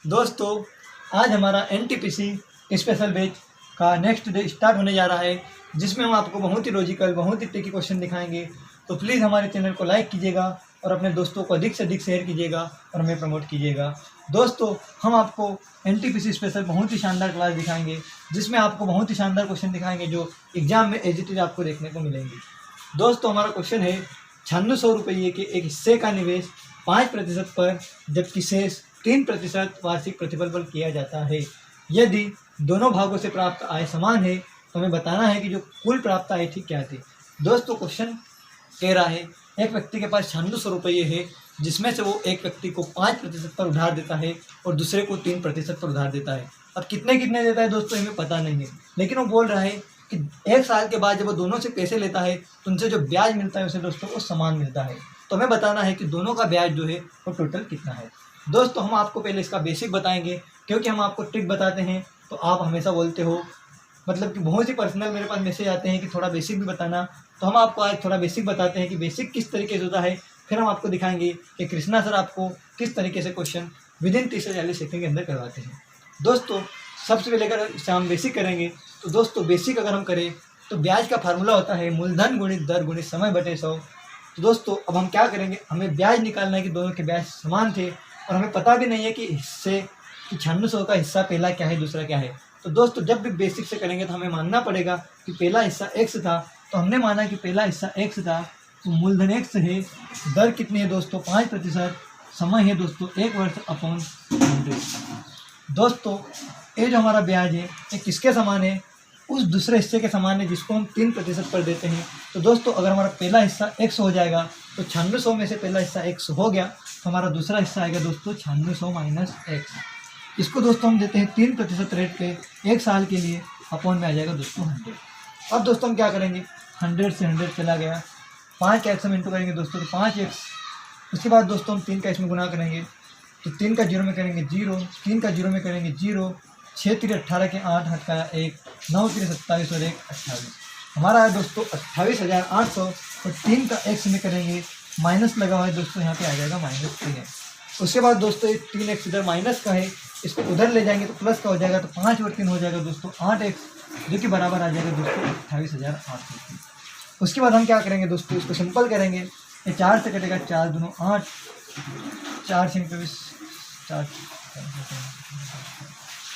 दोस्तों, आज हमारा एनटीपीसी स्पेशल बैच का नेक्स्ट डे स्टार्ट होने जा रहा है, जिसमें हम आपको बहुत ही लॉजिकल, बहुत ही ट्रिकी क्वेश्चन दिखाएंगे। तो प्लीज़ हमारे चैनल को लाइक कीजिएगा और अपने दोस्तों को अधिक से अधिक शेयर कीजिएगा और हमें प्रमोट कीजिएगा। दोस्तों, हम आपको एनटीपीसी स्पेशल बहुत ही शानदार क्लास दिखाएंगे, जिसमें आपको बहुत ही शानदार क्वेश्चन दिखाएंगे जो एग्जाम में एज इट इज आपको देखने को मिलेंगे। दोस्तों, हमारा क्वेश्चन है 9600 रुपये के एक हिस्से का निवेश 5% पर, जबकि शेष 3% वार्षिक प्रतिफल पर किया जाता है। यदि दोनों भागों से प्राप्त आय समान है तो हमें बताना है कि जो कुल प्राप्त आय थी क्या थी। दोस्तों, क्वेश्चन कह रहा है एक व्यक्ति के पास 9600 रुपये है, जिसमें से वो एक व्यक्ति को 5% पर उधार देता है और दूसरे को 3% पर उधार देता है। अब कितने देता है दोस्तों हमें पता नहीं है, लेकिन वो बोल रहा है कि 1 साल के बाद जब वो दोनों से पैसे लेता है तो उनसे जो ब्याज मिलता है उसे दोस्तों वो समान मिलता है। तो हमें बताना है कि दोनों का ब्याज जो है वो टोटल कितना है। दोस्तों, हम आपको पहले इसका बेसिक बताएंगे, क्योंकि हम आपको ट्रिक बताते हैं तो आप हमेशा बोलते हो, मतलब कि बहुत ही पर्सनल मेरे पास मैसेज आते हैं कि थोड़ा बेसिक भी बताना। तो हम आपको आज थोड़ा बेसिक बताते हैं कि बेसिक किस तरीके से होता है। फिर हम आपको दिखाएंगे कि कृष्णा सर आपको किस तरीके से क्वेश्चन विदिन 30 से 40 सेकंड के अंदर करवाते हैं। दोस्तों, सबसे पहले अगर हम बेसिक करेंगे तो दोस्तों बेसिक अगर हम करें तो ब्याज का फार्मूला होता है मूलधन गुणित दर गुणित समय बटे 100। तो दोस्तों, अब हम क्या करेंगे, हमें ब्याज निकालना है कि दोनों के ब्याज समान थे और हमें पता भी नहीं है कि हिस्से कि 9600 का हिस्सा पहला क्या है दूसरा क्या है। तो दोस्तों, जब भी बेसिक से करेंगे तो हमें मानना पड़ेगा कि पहला हिस्सा x था, तो हमने माना कि पहला हिस्सा x था, तो मूलधन x है, दर कितनी है दोस्तों 5%, समय है दोस्तों 1 वर्ष अपॉन 100। दोस्तों, ये जो हमारा ब्याज है ये किसके समान है, उस दूसरे हिस्से के समान है जिसको हम 3% पर देते हैं। तो दोस्तों, अगर हमारा पहला हिस्सा x हो जाएगा तो 9600 में से पहला हिस्सा x हो गया, तो हमारा दूसरा हिस्सा आएगा दोस्तों 9600 माइनस x। इसको दोस्तों हम देते हैं 3% रेट पे 1 साल के लिए, अपॉन में आ जाएगा दोस्तों 100। अब दोस्तों हम क्या करेंगे, 100 से 100 चला गया, 5 का x हम इंटू करेंगे दोस्तों तो 5x। उसके बाद दोस्तों हम 3 का इसमें गुना करेंगे तो 3 का 0 में करेंगे 0, 3 का 0 में करेंगे 0, 6 3 18 के 8 हटकाया 1, 9 3 27 और 1 28। हमारा है दोस्तों 28,800 और 3 का x में करेंगे माइनस लगा हुआ है दोस्तों, यहाँ पे आ जाएगा -3x। उसके बाद दोस्तों 3x इधर माइनस का है, इसको उधर ले जाएंगे तो प्लस का हो जाएगा, तो 5 और 3 हो जाएगा दोस्तों 8x, जो कि बराबर आ जाएगा दोस्तों 28,800। उसके बाद हम क्या करेंगे दोस्तों, इसको सिंपल करेंगे, ये 4 से कटेगा 4 दूनी 8, 4 से 24, 4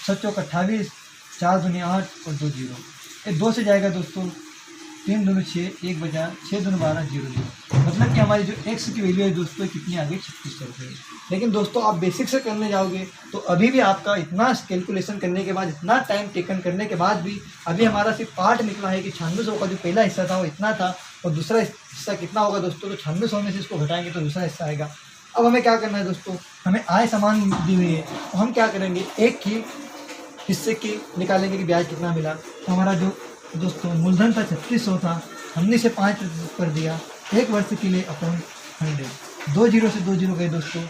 7 28, 4 दूनी 8 और 2 0, ये 2 से जाएगा दोस्तों 3 दूनी 6, 1 बचा, 6 दूनी 12, 0 0। मतलब कि हमारी जो x की वैल्यू है दोस्तों कितनी आ गई 36 रुपये। लेकिन दोस्तों, आप बेसिक से करने जाओगे तो अभी भी आपका इतना कैलकुलेशन करने के बाद, इतना टाइम टेकन करने के बाद भी अभी हमारा सिर्फ पार्ट निकला है कि 9600 का जो पहला हिस्सा था वो इतना था और दूसरा हिस्सा कितना होगा दोस्तों, तो 9600 में से इसको घटाएंगे तो दूसरा हिस्सा आएगा। अब हमें क्या करना है दोस्तों, हमें आय समान दी हुई है, तो हम क्या करेंगे, एक ही हिस्से की निकालेंगे कि ब्याज कितना मिला। तो हमारा जो दोस्तों मूलधन था 3600 था, हमने इसे 5% कर दिया 1 वर्ष के लिए अपॉन 100। 2 0 से 2 0 गए दोस्तों,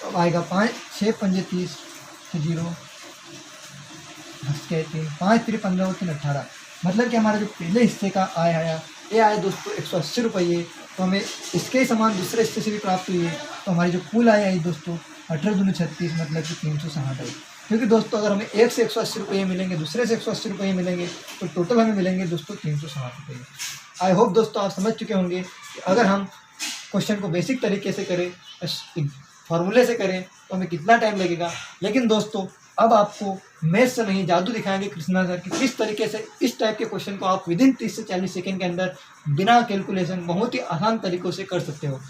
अब आएगा 5 6 5 30 0 कहते हैं 5 3 15 और 3 18। मतलब कि हमारा जो पहले हिस्से का आय आया, ये आया दोस्तों 180 रुपये, तो हमें इसके ही समान दूसरे हिस्से से भी प्राप्त हुई है। तो हमारी जो कुल आय आई दोस्तों 18 दूनी 36, मतलब कि 360 आई। क्योंकि दोस्तों अगर हमें एक से 180 रुपये मिलेंगे, दूसरे से 180 रुपये मिलेंगे, तो टोटल हमें मिलेंगे दोस्तों 360 रुपये। आई होप दोस्तों आप समझ चुके होंगे कि अगर हम क्वेश्चन को बेसिक तरीके से करें, फार्मूले से करें, तो हमें कितना टाइम लगेगा। लेकिन दोस्तों, अब आपको मैथ से नहीं जादू दिखाएंगे कृष्णा सर कि किस तरीके से इस टाइप के क्वेश्चन को आप विदिन 30 से 40 सेकेंड के अंदर बिना कैलकुलेशन बहुत ही आसान तरीक़ों से कर सकते हो।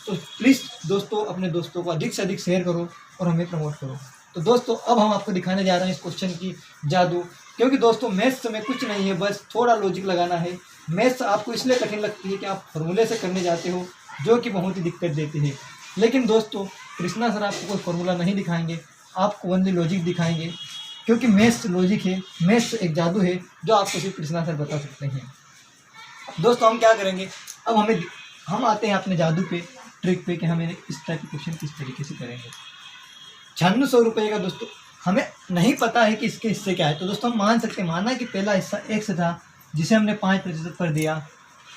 तो प्लीज़ दोस्तों, अपने दोस्तों को अधिक से अधिक शेयर करो और हमें प्रमोट करो। तो दोस्तों, अब हम आपको दिखाने जा रहे हैं इस क्वेश्चन की जादू, क्योंकि दोस्तों मैथ्स में कुछ नहीं है, बस थोड़ा लॉजिक लगाना है। मैथ्स आपको इसलिए कठिन लगती है कि आप फॉर्मूले से करने जाते हो, जो कि बहुत ही दिक्कत देती है। लेकिन दोस्तों, कृष्णा सर आपको कोई फॉर्मूला नहीं दिखाएंगे, आपको ओनली लॉजिक दिखाएंगे, क्योंकि मैथ्स लॉजिक है, मैथ्स एक जादू है जो आपको सिर्फ कृष्णा सर बता सकते हैं। दोस्तों, हम क्या करेंगे, अब हम आते हैं अपने जादू पे, ट्रिक पे, कि हमें इस टाइप के क्वेश्चन किस तरीके से करेंगे। 9600 रुपये का दोस्तों हमें नहीं पता है कि इसके हिस्से क्या है, तो दोस्तों हम मान सकते हैं, माना कि पहला हिस्सा x था जिसे हमने 5% पर दिया,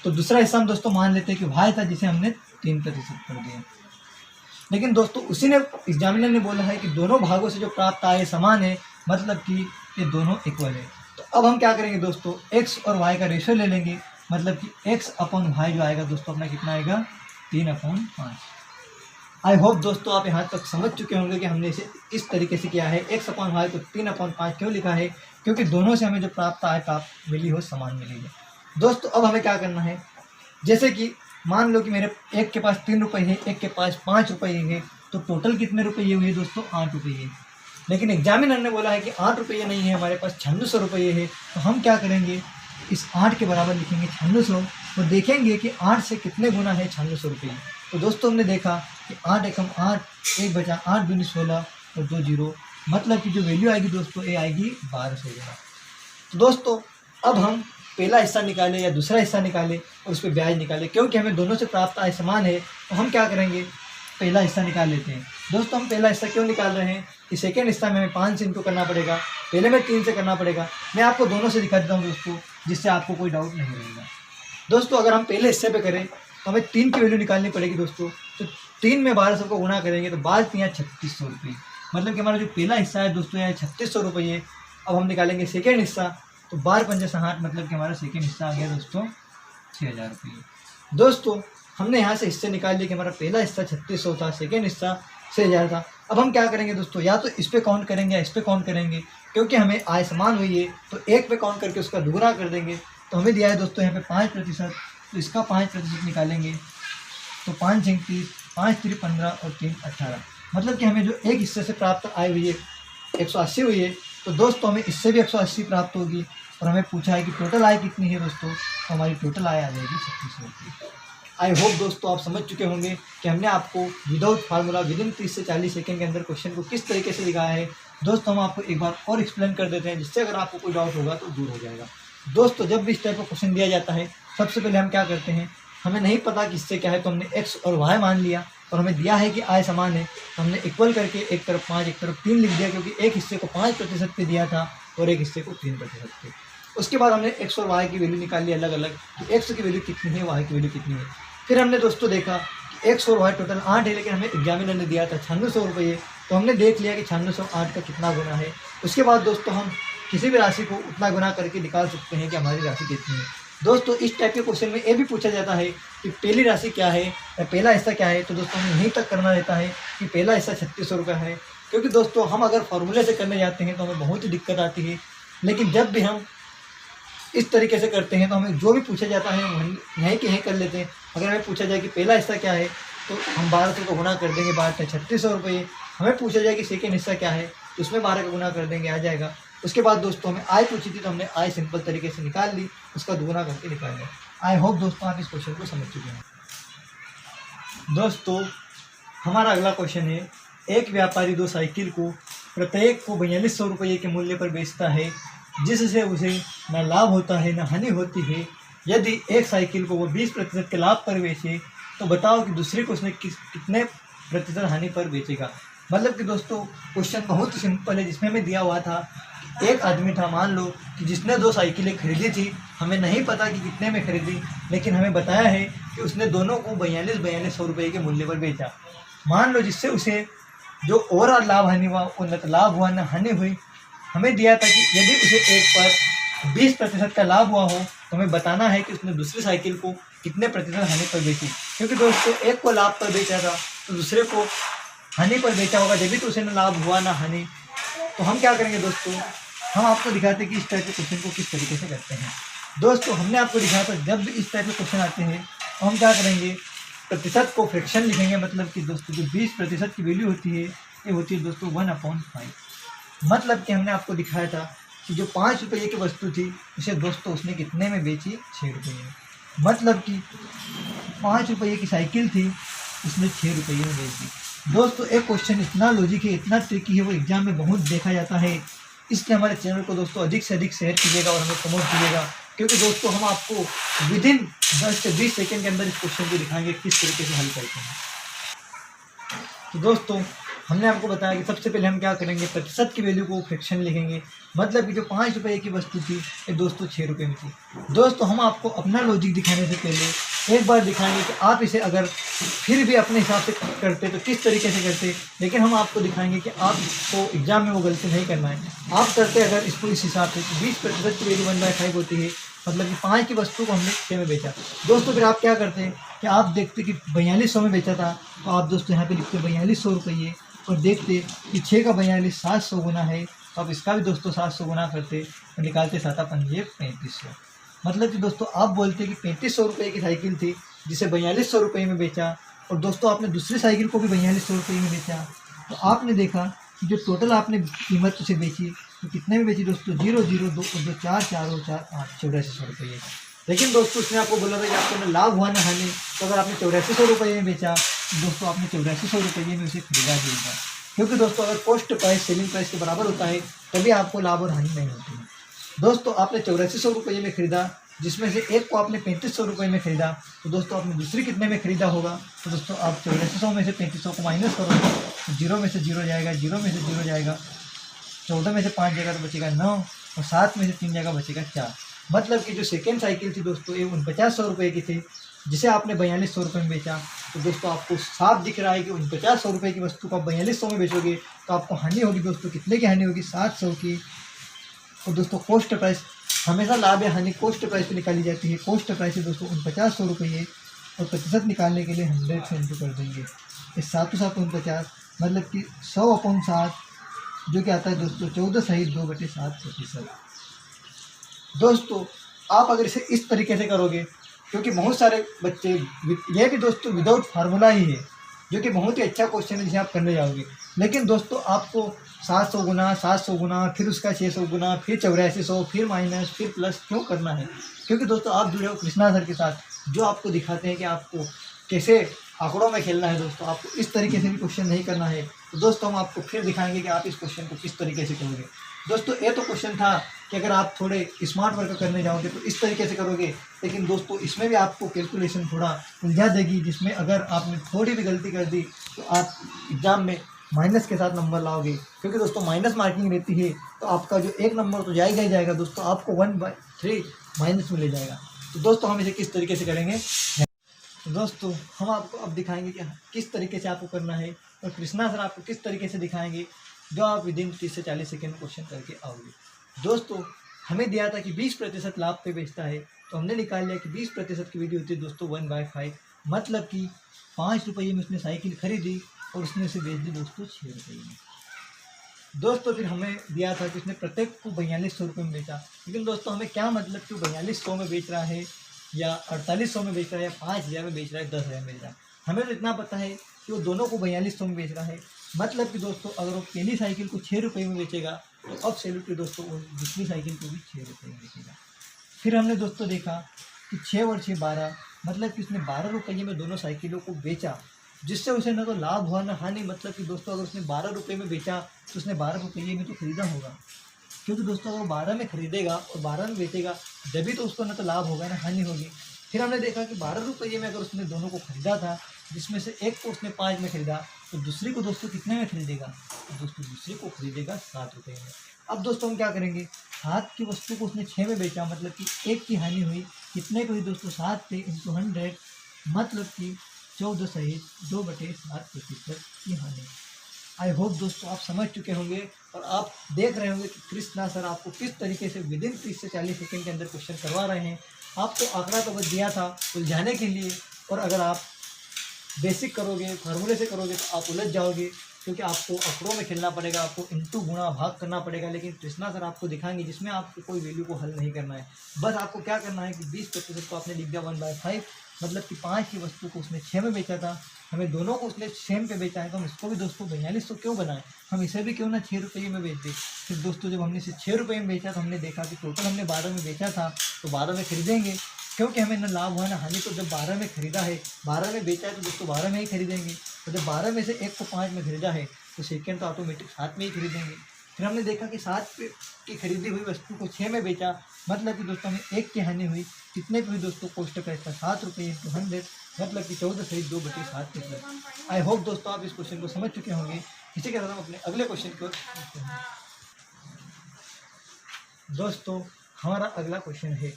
तो दूसरा हिस्सा हम दोस्तों मान लेते हैं कि y था जिसे हमने 3% पर दिया। लेकिन दोस्तों उसी ने एग्जामिनर ने बोला है कि दोनों भागों से जो प्राप्त आय समान है, मतलब कि ये दोनों इक्वल है। तो अब हम क्या करेंगे दोस्तों, x और y का रेशियो ले लेंगे, मतलब कि x अपॉन y जो आएगा दोस्तों अपना कितना आएगा 3/5। आई होप दोस्तों आप यहाँ तक समझ चुके होंगे कि हमने इसे इस तरीके से किया है। x अपॉन y को 3/5 क्यों लिखा है, क्योंकि दोनों से हमें जो प्राप्त आय प्राप्त मिली हो समान मिली है। दोस्तों अब हमें क्या करना है, जैसे कि मान लो कि मेरे एक के पास 3 रुपये है, एक के पास 5 रुपये है, तो टोटल कितने रुपये हुए दोस्तों 8 रुपये। लेकिन एग्जामिनर ने बोला है कि 8 रुपये नहीं है, हमारे पास 96 रुपये है। तो हम क्या करेंगे, इस 8 के बराबर लिखेंगे 96 और देखेंगे कि 8 से कितने गुना है 96 रुपये। तो दोस्तों हमने देखा कि 8 एकम 8, 1 बचा 8 दूनी 16 और 2 जीरो, मतलब कि जो वैल्यू आएगी दोस्तों ये आएगी 1200 गुना। तो दोस्तों अब हम पहला हिस्सा निकालें या दूसरा हिस्सा निकालें और उस पर ब्याज निकालें, क्योंकि हमें दोनों से प्राप्त आय समान है। तो हम क्या करेंगे, पहला हिस्सा निकाल लेते हैं। दोस्तों हम पहला हिस्सा क्यों निकाल रहे हैं कि सेकेंड हिस्सा में हमें 5 से इंटू करना पड़ेगा, पहले में 3 से करना पड़ेगा। मैं आपको दोनों से दिखा देता हूँ दोस्तों, जिससे आपको कोई डाउट नहीं रहेगा। दोस्तों अगर हम पहले हिस्से पे करें तो हमें 3 की वैल्यू निकालनी पड़ेगी दोस्तों। तो 3 में 1200 को गुणा करेंगे तो 12×3 3600 रुपये, मतलब कि हमारा जो पहला हिस्सा है दोस्तों यह 3600 रुपये। अब हम निकालेंगे सेकेंड हिस्सा, तो 12×5 मतलब कि हमारा सेकेंड हिस्सा आ गया दोस्तों 6000 रुपये। दोस्तों हमने यहाँ से हिस्से निकाल लिए कि हमारा पहला हिस्सा 3600 था, सेकेंड हिस्सा 6000 था। अब हम क्या करेंगे दोस्तों, या तो इस पे काउंट करेंगे या इस पे काउंट करेंगे, क्योंकि हमें आय समान हुई है तो एक पे काउंट करके उसका दुगुना कर देंगे। तो हमें दिया है दोस्तों यहाँ पे 5%, तो इसका 5% निकालेंगे तो 5 × 30, 5 × 3 15 और 3 18, मतलब कि हमें जो एक हिस्से से प्राप्त आय हुई है 180 हुई है। तो दोस्तों हमें इससे भी 180 प्राप्त होगी और हमें पूछा है कि टोटल आय कितनी है दोस्तों, तो हमारी टोटल आय आ जाएगी 3600 रुपये। आई होप दोस्तों आप समझ चुके होंगे कि हमने आपको विदाउट फार्मूला विदिन 30 से 40 सेकंड के अंदर क्वेश्चन को किस तरीके से दिखाया है। दोस्तों हम आपको एक बार और एक्सप्लेन कर देते हैं, जिससे अगर आपको कोई डाउट होगा तो दूर हो जाएगा। दोस्तों जब भी इस टाइप का क्वेश्चन दिया जाता है, सबसे पहले हम क्या करते हैं, हमें नहीं पता कि इससे क्या है, तो हमने x और y मान लिया और हमें दिया है कि आय समान है, तो हमने इक्वल करके एक तरफ 5 एक तरफ 3 लिख दिया, क्योंकि एक हिस्से को 5% पे दिया था और एक हिस्से को 3% पे। उसके बाद हमने x और y की वैल्यू निकाल ली अलग अलग, कि x की वैल्यू कितनी है, y की वैल्यू कितनी है। फिर हमने दोस्तों देखा कि x और y टोटल 8 है, लेकिन हमें एग्जामिनर ने दिया था 9600 रुपये, तो हमने देख लिया कि 9608 का कितना गुना है। उसके बाद दोस्तों हम किसी भी राशि को उतना गुना करके निकाल सकते हैं कि हमारी राशि कितनी है। दोस्तों इस टाइप के क्वेश्चन में ये भी पूछा जाता है कि पहली राशि क्या है या पहला हिस्सा क्या है, तो दोस्तों हमें यहीं तक करना रहता है कि पहला हिस्सा 3600 रुपये है, क्योंकि दोस्तों हम अगर फॉर्मूले से करने जाते हैं तो हमें बहुत ही दिक्कत आती है। लेकिन जब भी हम इस तरीके से करते हैं तो हमें जो भी पूछा जाता है हम यहीं के यहीं कर लेते हैं। अगर हमें पूछा जाए कि पहला हिस्सा क्या है, तो हम 1200 को गुना कर देंगे, 12 3600 रुपये। हमें पूछा जाए कि सेकेंड हिस्सा क्या है, तो उसमें 12 का गुना कर देंगे, आ जाएगा। उसके बाद दोस्तों हमें आय पूछी थी, तो हमने आय सिंपल तरीके से निकाल ली, उसका दुगुना करके निकाल लिया। आई होप दोस्तों आप इस क्वेश्चन को समझ चुके हैं। दोस्तों हमारा अगला क्वेश्चन है, एक व्यापारी 2 साइकिल को प्रत्येक को 4200 रुपये के मूल्य पर बेचता है, जिससे उसे न लाभ होता है न हानि होती है। यदि एक साइकिल को वो 20% के लाभ पर बेचे, तो बताओ कि दूसरे को उसने कितने प्रतिशत हानि पर बेचेगा। मतलब कि दोस्तों क्वेश्चन बहुत ही सिंपल है, जिसमें हमें दिया हुआ था एक आदमी था, मान लो कि जिसने 2 साइकिलें खरीदी थी, हमें नहीं पता कि कितने में खरीदी, लेकिन हमें बताया है कि उसने दोनों को 4200 रुपये के मूल्य पर बेचा। मान लो जिससे उसे जो और लाभ हानि हुआ वो न लाभ हुआ न हानि हुई। हमें दिया था कि यदि उसे एक पर 20% का लाभ हुआ हो, तो हमें बताना है कि उसने दूसरी साइकिल को कितने प्रतिशत हानि पर बेची, क्योंकि दोस्तों एक को लाभ पर बेचा था तो दूसरे को हानि पर बेचा होगा, जब भी तो उसे न लाभ हुआ ना हानि। तो हम क्या करेंगे दोस्तों, हम आपको दिखाते हैं कि इस टाइप के क्वेश्चन को किस तरीके से करते हैं। दोस्तों हमने आपको दिखाया था जब भी इस टाइप के क्वेश्चन आते हैं तो हम क्या करेंगे, प्रतिशत को फ्रैक्शन लिखेंगे। मतलब कि दोस्तों जो 20% की वैल्यू होती है ये होती है दोस्तों 1/5। मतलब कि हमने आपको दिखाया था कि जो 5 रुपये की वस्तु थी उसे दोस्तों उसने कितने में बेची, 6 रुपये में। मतलब कि 5 रुपये की साइकिल थी, उसने 6 रुपये में बेच दी। दोस्तों एक क्वेश्चन इतना लॉजिक है, इतना ट्रिकी है, वो एग्जाम में बहुत देखा जाता है। इसलिए हमारे चैनल को दोस्तों अधिक से अधिक शेयर कीजिएगा और हमें प्रमोट कीजिएगा, क्योंकि दोस्तों हम आपको विदिन 10 से 20 सेकंड के अंदर इस क्वेश्चन को दिखाएंगे किस तरीके से हल करते हैं। तो दोस्तों हमने आपको बताया कि सबसे पहले हम क्या करेंगे, प्रतिशत की वैल्यू को फ्रैक्शन लिखेंगे। मतलब कि जो 5 रुपये की वस्तु थी ये दोस्तों 6 रुपये में थी। दोस्तों हम आपको अपना लॉजिक दिखाने से पहले एक बार दिखाएंगे कि आप इसे अगर फिर भी अपने हिसाब से करते तो किस तरीके से करते, लेकिन हम आपको दिखाएंगे कि आपको एग्जाम में वो गलती नहीं करना है। आप करते अगर इसको इस हिसाब से 20% की वैल्यू 1/5 होती है, मतलब कि 5 की वस्तु को हमने 6 में बेचा। दोस्तों फिर आप क्या करते हैं कि आप देखते कि 4200 में बेचा था, तो आप दोस्तों यहाँ पे लिखते 4200 रुपये और देखते कि 6 का 42 700 गुना है, तो आप इसका भी दोस्तों 700 गुना करते और निकालते 7 पंजे 3500। मतलब कि दोस्तों आप बोलते कि 3500 रुपये की साइकिल थी जिसे 4200 रुपये में बेचा, और दोस्तों आपने दूसरी साइकिल को भी 4200 रुपये में बेचा। तो आपने देखा कि जो टोटल आपने कीमत उसे बेची तो कितने में बेची दोस्तों, 0 0 2 2 4 4 और 4 8 8400 रुपये। लेकिन दोस्तों उसने आपको बोला था कि आपको ना लाभ हुआ ना हानि, तो अगर आपने 8400 रुपये में बेचा तो दोस्तों आपने 8400 रुपये में उसे खरीदा जाएगा, क्योंकि दोस्तों अगर कॉस्ट प्राइस सेलिंग प्राइस के बराबर होता है तभी आपको लाभ और हानि नहीं होती है। दोस्तों आपने 8400 रुपये में खरीदा, जिसमें से एक को आपने 3500 रुपये में खरीदा, तो दोस्तों आपने दूसरी कितने में खरीदा होगा, तो दोस्तों आप 8400 में से 3500 को माइनस करोगे तो 0 में से 0 जाएगा, 0 में से 0 जाएगा, 14 में से 5 जाएगा तो बचेगा 9, और 7 में से 3 जाएगा बचेगा 4। मतलब कि जो सेकेंड साइकिल थी दोस्तों ये 4900 रुपये की थी, जिसे आपने 4200 रुपये में बेचा। तो दोस्तों आपको साफ दिख रहा है कि 4900 रुपये की वस्तु को आप 4200 में बेचोगे तो आपको हानि होगी दोस्तों, कितने की हानि होगी, 700 की। और दोस्तों कॉस्ट प्राइस हमेशा लाभ या हानि कॉस्ट प्राइस पे निकाली जाती है। कॉस्ट प्राइस है दोस्तों 4900 रुपये, और प्रतिशत निकालने के लिए 100 से इंटू कर देंगे, इस 7 7 49, मतलब कि 100/7 जो कि आता है दोस्तों 14 सहित 2/7%। दोस्तों आप अगर इसे इस तरीके से करोगे, क्योंकि बहुत सारे बच्चे ये भी दोस्तों विदाउट फार्मूला ही है, जो कि बहुत ही अच्छा क्वेश्चन है जिसे आप करने जाओगे, लेकिन दोस्तों आपको 700 गुना 700 गुना फिर उसका 600 गुना फिर 8400 फिर माइनस फिर प्लस क्यों करना है, क्योंकि दोस्तों आप जुड़े हो कृष्णा सर के साथ, जो आपको दिखाते हैं कि आपको कैसे आंकड़ों में खेलना है। दोस्तों आपको इस तरीके से भी क्वेश्चन नहीं करना है। तो दोस्तों हम आपको फिर दिखाएंगे कि आप इस क्वेश्चन को किस तरीके से करोगे। दोस्तों ये तो क्वेश्चन था कि अगर आप थोड़े स्मार्ट वर्क करने जाओगे तो इस तरीके से करोगे, लेकिन दोस्तों इसमें भी आपको कैलकुलेशन थोड़ा उलझा देगी, जिसमें अगर आपने थोड़ी भी गलती कर दी तो आप एग्ज़ाम में माइनस के साथ नंबर लाओगे, क्योंकि दोस्तों माइनस मार्किंग रहती है तो आपका जो एक नंबर तो जाएगा ही जाएगा दोस्तों, आपको 1/3 माइनस में ले जाएगा। तो दोस्तों हम इसे किस तरीके से करेंगे, तो दोस्तों हम आपको अब दिखाएंगे कि किस तरीके से आपको करना है, और कृष्णा सर आपको किस तरीके से दिखाएंगे, जो आप विदिन 30 से 40 सेकेंड में क्वेश्चन करके आओगे। दोस्तों हमें दिया था कि 20% लाभ पे बेचता है, तो हमने निकाल लिया कि 20% की वैल्यू होती है दोस्तों 1/5, मतलब कि 5 रुपये में उसने साइकिल खरीदी और उसने उसे बेच दी दोस्तों 6 रुपये में। दोस्तों फिर हमें दिया था कि उसने प्रत्येक को 4200 रुपये में बेचा, लेकिन दोस्तों हमें क्या मतलब कि 4200 में बेच रहा है या 4800 में बेच रहा है या 5000 में बेच रहा है 10,000 में बेच रहा है, हमें तो इतना पता है कि वो दोनों को 4200 में बेच रहा है। मतलब कि दोस्तों अगर वो पहली साइकिल को 6 रुपये में बेचेगा तो अब सेल्यूटली दोस्तों वो दूसरी साइकिल को भी 6 रुपये में बेचेगा। फिर हमने दोस्तों देखा कि 6 और 6 12, मतलब कि उसने 12 रुपये में दोनों साइकिलों को बेचा, जिससे उसे ना तो लाभ हुआ ना हानि। मतलब कि दोस्तों अगर उसने 12 रुपये में बेचा तो उसने 12 रुपये में तो खरीदा होगा, क्योंकि दोस्तों अगर वो 12 में खरीदेगा और 12 में बेचेगा जब भी तो उसको ना तो लाभ होगा ना हानि होगी। फिर हमने देखा कि 12 रुपये में अगर उसने दोनों को खरीदा था, जिसमें से एक को उसने 5 में खरीदा, तो दूसरी को दोस्तों कितने में खरीदेगा, तो दोस्तों दूसरी को खरीदेगा 7 रुपये में। अब दोस्तों हम क्या करेंगे, 7 की वस्तु को उसने 6 में बेचा, मतलब कि एक की हानि हुई, कितने को हुई दोस्तों 7 पे इंटू 100, मतलब कि 14 सहित 2/7% की हानि। आई होप दोस्तों आप समझ चुके होंगे और आप देख रहे होंगे कि कृष्णा सर आपको किस तरीके से विदिन 30 से 40 सेकंड के अंदर क्वेश्चन करवा रहे हैं। आपको आंकड़ा तो बस दिया था उलझाने के लिए, और अगर आप बेसिक करोगे, फार्मूले से करोगे तो आप उलझ जाओगे, क्योंकि आपको आंकड़ों में खेलना पड़ेगा, आपको इंटू गुणा भाग करना पड़ेगा। लेकिन कृष्णा सर आपको दिखाएंगे जिसमें आपको कोई वैल्यू को हल नहीं करना है। बस आपको क्या करना है कि 20% को आपने लिख दिया 1/5, मतलब कि 5 की वस्तु को उसने 6 में बेचा था, हमें दोनों को उसने सेम पे बेचा है, तो हम इसको भी दोस्तों 4200 क्यों बनाए, हम इसे भी क्यों ना 6 रुपये में बेच दें। फिर दोस्तों जब हमने इसे 6 रुपये में बेचा तो हमने देखा कि टोटल हमने 12 में बेचा था, तो 12 में खरीदेंगे, क्योंकि हमें ना लाभ हुआ ना हानि। तो जब 12 में खरीदा है, 12 में बेचा है, तो दोस्तों 12 में ही खरीदेंगे। तो जब 12 में से एक को 5 में खरीदा है तो सेकेंड तो ऑटोमेटिक 7 में ही खरीदेंगे। फिर हमने देखा कि 7 की खरीदी हुई वस्तु को 6 में बेचा, मतलब कि दोस्तों हमें एक की हानि हुई, कितने की हुई दोस्तों, कॉस्ट प्राइस था 7 रुपये इंटू 100, मतलब कि 14 सहित 2/7%। आई होप दोस्तों आप इस क्वेश्चन को समझ चुके होंगे इसी के साथ हम अपने अगले क्वेश्चन की ओर बढ़ते हैं। दोस्तों हमारा अगला क्वेश्चन है,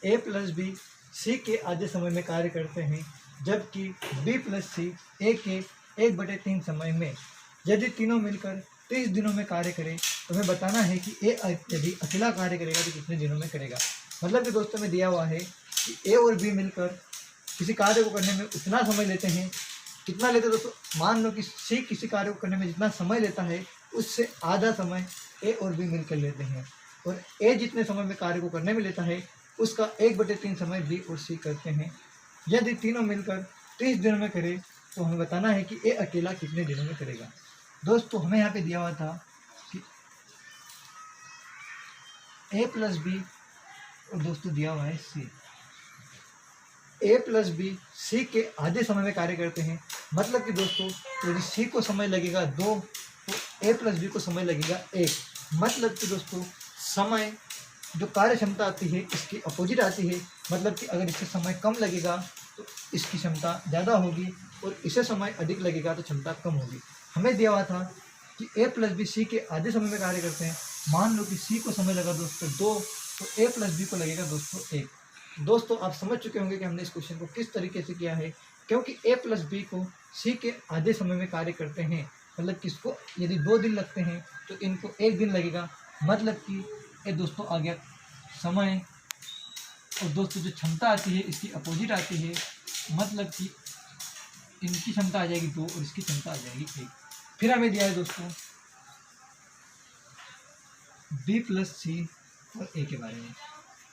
ए प्लस बी सी के आधे समय में कार्य करते हैं, जबकि बी प्लस सी ए के 1/3 समय में। यदि तीनों मिलकर 30 दिनों में कार्य करें तो हमें बताना है कि ए यदि अकेला कार्य करेगा तो कितने दिनों में करेगा। मतलब कि दोस्तों में दिया हुआ है कि ए और बी मिलकर किसी कार्य को करने में उतना समय लेते हैं। कितना लेते हैं दोस्तों? मान लो कि सी किसी कार्य को करने में जितना समय लेता है उससे आधा समय ए और बी मिलकर लेते हैं, और ए जितने समय में कार्य को करने में लेता है उसका 1/3 समय बी और सी करते हैं। यदि तीनों मिलकर 30 दिनों में करे तो हमें बताना है कि ए अकेला कितने दिनों में करेगा। दोस्तों हमें यहाँ पे दिया हुआ था कि ए प्लस बी और दोस्तों दिया हुआ है सी। ए प्लस बी सी के आधे समय में कार्य करते हैं। मतलब कि दोस्तों यदि सी को समय लगेगा 2 तो ए प्लस बी को समय लगेगा 1। मतलब कि दोस्तों समय जो कार्य क्षमता आती है इसकी अपोजिट आती है। मतलब कि अगर इससे समय कम लगेगा तो इसकी क्षमता ज़्यादा होगी, और इसे समय अधिक लगेगा तो क्षमता कम होगी। हमें दिया हुआ था कि ए प्लस बी सी के आधे समय में कार्य करते हैं। मान लो कि सी को समय लगा दोस्तों 2 तो ए प्लस बी को लगेगा दोस्तों 1। दोस्तों आप समझ चुके होंगे कि हमने इस क्वेश्चन को किस तरीके से किया है, क्योंकि ए प्लस बी को सी के आधे समय में कार्य करते हैं। मतलब किसको यदि 2 दिन लगते हैं तो इनको 1 दिन लगेगा। मतलब कि ये दोस्तों आ गया समय, और दोस्तों जो क्षमता आती है इसकी अपोजिट आती है। मतलब कि इनकी क्षमता आ जाएगी 2 और इसकी क्षमता आ जाएगी 1। फिर हमें दिया है दोस्तों बी प्लस सी और ए के बारे में।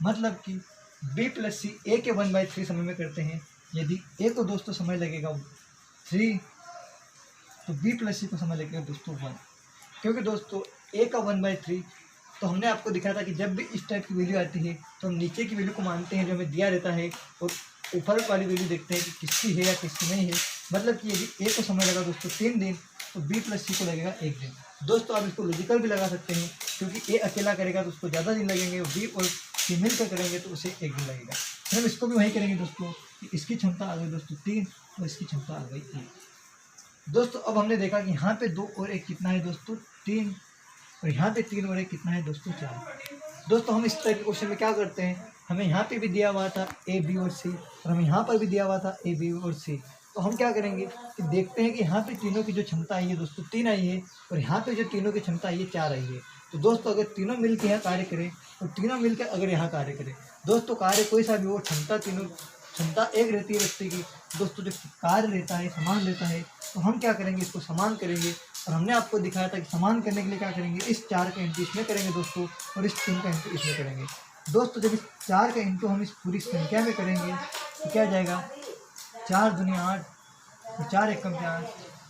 मतलब कि बी प्लस सी ए के 1/3 समय में करते हैं। यदि ए को दोस्तों समय लगेगा 3 तो बी प्लस सी को समय लगेगा दोस्तों 1। क्योंकि दोस्तों ए का 1/3 तो हमने आपको दिखाया था कि जब भी इस टाइप की वैल्यू आती है तो हम नीचे की वैल्यू को मानते हैं जो हमें दिया रहता है, और ऊपर वाली वैल्यू देखते हैं कि किसकी है या किसकी नहीं है। मतलब कि यदि ए को समय लगा दोस्तों 3 दिन तो बी प्लस सी को लगेगा 1 दिन। दोस्तों आप इसको लॉजिकल भी लगा सकते हैं, क्योंकि ए अकेला करेगा तो उसको ज़्यादा दिन लगेंगे, और बी और सी मिलकर करेंगे तो उसे 1 दिन लगेगा। फिर हम इसको भी वही करेंगे दोस्तों कि इसकी क्षमता आ गई दोस्तों 3 और इसकी क्षमता आ गई 1। दोस्तों अब हमने देखा कि यहाँ पे 2 और 1 कितना है दोस्तों 3, और यहाँ पे 3 और 1 कितना है दोस्तों 4। दोस्तों हम इस टाइप के क्वेश्चन में क्या करते हैं, हमें यहाँ पे भी दिया हुआ था ए बी और सी, और हमें यहाँ पर भी दिया हुआ था ए बी और सी। तो हम क्या करेंगे कि देखते हैं कि यहाँ पे तीनों की जो क्षमता आई है दोस्तों 3 आई है, और यहाँ पे जो तीनों की क्षमता आई है 4 आई है। तो दोस्तों अगर तीनों मिल के यहाँ कार्य करें और तीनों मिलकर अगर यहाँ कार्य करें, दोस्तों कार्य कोई सा भी हो क्षमता एक रहती है व्यक्ति की। दोस्तों जो कार्य रहता है समान रहता है, तो हम क्या करेंगे इसको समान करेंगे। और हमने आपको दिखाया था कि समान करने के लिए क्या करेंगे, इस 4 का इंटू इसमें करेंगे दोस्तों, और इस 3 का इंटू इसमें करेंगे। दोस्तों जब इस 4 का इंटू हम इस पूरी संख्या में करेंगे तो क्या जाएगा 4 दूनी 8, और 4 एकम 4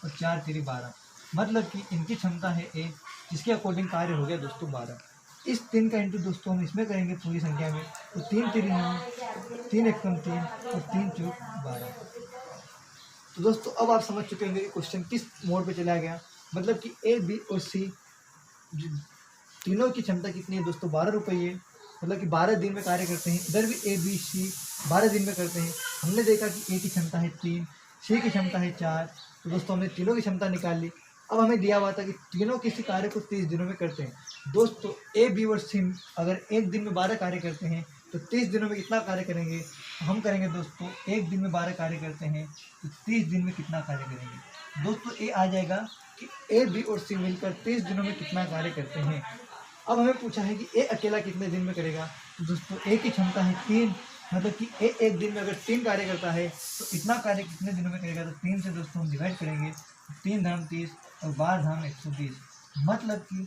और 4 तिरी 12। मतलब कि इनकी क्षमता है 1, जिसके अकॉर्डिंग कार्य हो गया दोस्तों 12। इस 3 का इंटू दोस्तों हम इसमें करेंगे पूरी संख्या में, तो 3 तिरी 9, 3 एकम 3 और 3 चौक 12। तो दोस्तों अब आप समझ चुके होंगे कि क्वेश्चन किस मोड पे चला गया। मतलब कि ए बी और सी तीनों की क्षमता कितनी है दोस्तों 12 रुपये। मतलब कि 12 दिन में कार्य करते हैं। इधर भी ए बी सी 12 दिन में करते हैं। हमने देखा कि ए की क्षमता है 3, सी की क्षमता है 4। तो दोस्तों हमने तीनों की क्षमता निकाल ली। अब हमें दिया हुआ था कि तीनों किसी कार्य को 30 दिनों में करते हैं। दोस्तों ए बी और सी अगर एक दिन में 12 कार्य करते हैं तो 30 दिनों में कितना कार्य करेंगे। हम करेंगे दोस्तों एक दिन में 12 कार्य करते हैं तो 30 दिन में कितना कार्य करेंगे। दोस्तों ए आ जाएगा कि ए बी और सी मिलकर 30 दिनों में कितना कार्य करते हैं। अब हमें पूछा है कि ए अकेला कितने दिन में करेगा। तो दोस्तों ए की क्षमता है 3, मतलब कि ए एक दिन में अगर 3 कार्य करता है तो इतना कार्य कितने दिनों में करेगा। तो 3 से दोस्तों हम डिवाइड करेंगे, 3 धाम 30 और 12 धाम 120। मतलब कि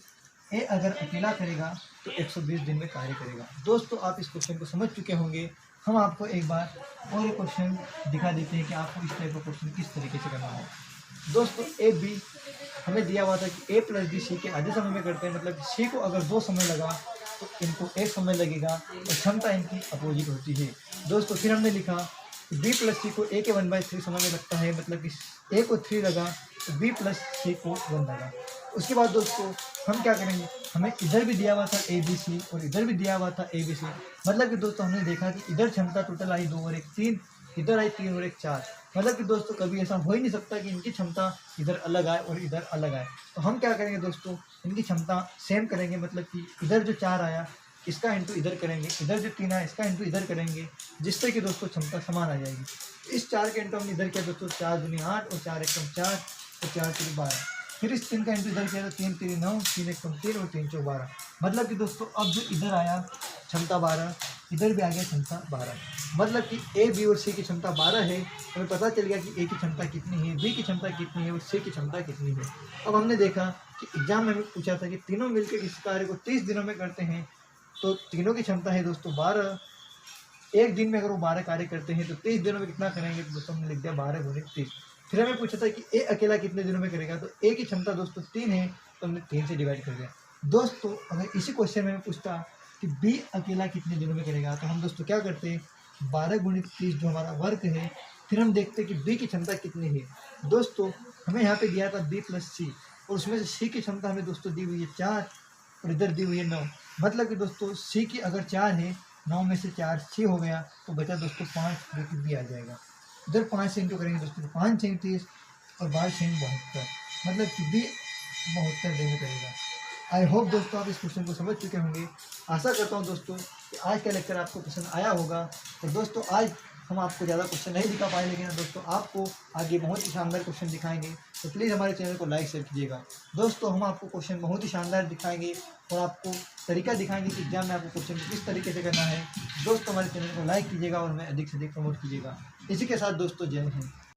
ए अगर अकेला करेगा तो 120 दिन में कार्य करेगा। दोस्तों आप इस क्वेश्चन को समझ चुके होंगे। हम आपको एक बार और एक क्वेश्चन दिखा देते हैं कि आपको इस टाइप का क्वेश्चन किस तरीके से करना है। दोस्तों ए बी हमें दिया हुआ था कि ए प्लस बी सी के आधे समय में करते हैं। मतलब कि सी को अगर 2 समय लगा तो इनको 1 समय लगेगा, और क्षमता इनकी अपोजिट होती है। दोस्तों फिर हमने लिखा बी प्लस सी को ए के 1/3 समय में लगता है। मतलब कि ए को 3 लगा तो बी प्लस सी को 1 लगा। उसके बाद दोस्तों हम क्या करेंगे, हमें इधर भी दिया हुआ था ए बी सी और इधर भी दिया हुआ था ए बी सी। मतलब कि दोस्तों हमने देखा कि इधर क्षमता टोटल आई 2 और 1 3, इधर आई 3 और 1 4। मतलब कि दोस्तों कभी ऐसा हो ही नहीं सकता कि इनकी क्षमता इधर अलग आए और इधर अलग आए। तो हम क्या करेंगे दोस्तों, इनकी क्षमता सेम करेंगे, मतलब कि इधर जो 4 आया इसका इंटू इधर करेंगे, इधर जो 3 आया इसका इंटू इधर करेंगे, जिससे कि दोस्तों क्षमता समान आ जाएगी। इस 4 के इंटू हमने इधर किया दोस्तों, 4 दूनी 8 और 4 एकम 4 और 4 तीन 12। फिर इस 3 का इंटू इधर किया तो 3 तीन 9, 3 एकम 3 और 3 चौक 12। मतलब कि दोस्तों अब जो इधर आया क्षमता 12, इधर भी आ गया क्षमता 12। मतलब कि ए बी और सी की क्षमता 12 है। हमें पता चल गया कि ए की क्षमता कितनी है, बी की क्षमता कितनी है और सी की क्षमता कितनी है। अब हमने देखा कि एग्जाम में हमें पूछा था कि तीनों मिलकर किसी कार्य को 30 दिनों में करते हैं, तो तीनों की क्षमता है दोस्तों 12। एक दिन में अगर वो 12 कार्य करते हैं तो 30 दिनों में कितना करेंगे, तो दोस्तों हमने लिख दिया 12 गुणित 30। फिर हमें पूछा था कि ए अकेला कितने दिनों में करेगा, तो ए की क्षमता दोस्तों 3 है, तो हमने 3 से डिवाइड कर दिया। दोस्तों अगर इसी क्वेश्चन में हमें पूछता कि बी अकेला कितने दिनों में करेगा, तो हम दोस्तों क्या करते हैं, 12 गुणित 30 जो हमारा वर्क है, फिर हम देखते हैं कि बी की क्षमता कितनी है। दोस्तों हमें यहाँ पे दिया था बी प्लस सी, और उसमें से सी की क्षमता हमें दोस्तों दी हुई है 4 और इधर दी हुई है 9। मतलब कि दोस्तों सी की अगर 4 है, 9 में से 4 6 हो गया, तो बचा दोस्तों 5 जो कि बी आ जाएगा। इधर 5 से इंटू करेंगे दोस्तों, 5 6 30 और 12 6 72, मतलब कि बी 72 दिन में करेगा। आई होप दोस्तों आप इस क्वेश्चन को समझ चुके होंगे। आशा करता हूँ दोस्तों कि आज का लेक्चर आपको पसंद आया होगा। तो दोस्तों आज हम आपको ज़्यादा क्वेश्चन नहीं दिखा पाए, लेकिन दोस्तों आपको आगे बहुत ही शानदार क्वेश्चन दिखाएंगे। तो प्लीज़ हमारे चैनल को लाइक शेयर कीजिएगा। दोस्तों हम आपको क्वेश्चन बहुत ही शानदार दिखाएंगे और आपको तरीका दिखाएंगे कि एग्जाम में आपको क्वेश्चन किस तरीके से करना है। दोस्तों हमारे चैनल को लाइक कीजिएगा और हमें अधिक से अधिक प्रमोट कीजिएगा। इसी के साथ दोस्तों जय हिंद।